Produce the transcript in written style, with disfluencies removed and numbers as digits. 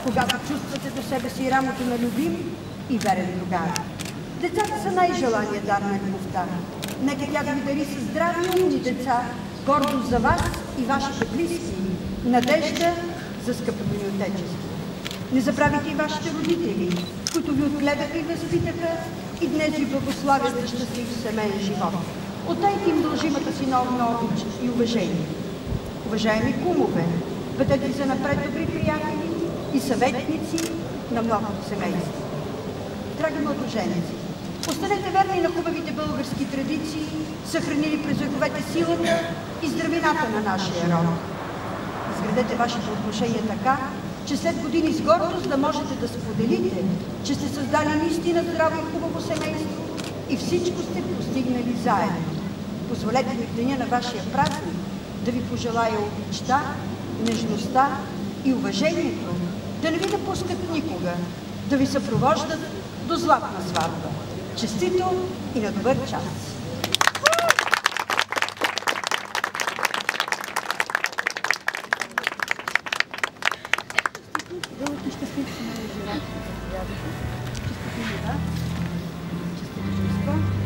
когато чувствате до себе си рамото на любим и верен другар. Децата са най-желания дар на любовта. Нека тя ви дари със здрави и умни деца, гордост за вас и вашите близки, надежда за скъпото ни отечество. Не забравяйте и вашите родители, които ви отгледаха и възпитаха и днес ви благославят за щастлив семейен живот. Отдайте им дължимата си новна обич и уважение. Уважаеми кумове, бъдете ви занапред добри приятели и съветници на многото семейство. Драги младоженици, останете верни на хубавите български традиции, съхранили през вековете силата и здравината на нашия род. Изградете вашите отношения така, че след години с гордост да можете да споделите, че сте създали наистина здраво и хубаво семейство и всичко сте постигнали заедно. Позволете ми в деня на вашия празник да ви пожелая обичта, нежността и уважението да не ви напускат никога, да ви съпровождат до златна сватба. Честито и на добър час! Дълъг и щастлив си на живота. Честито, да. Честито чувства.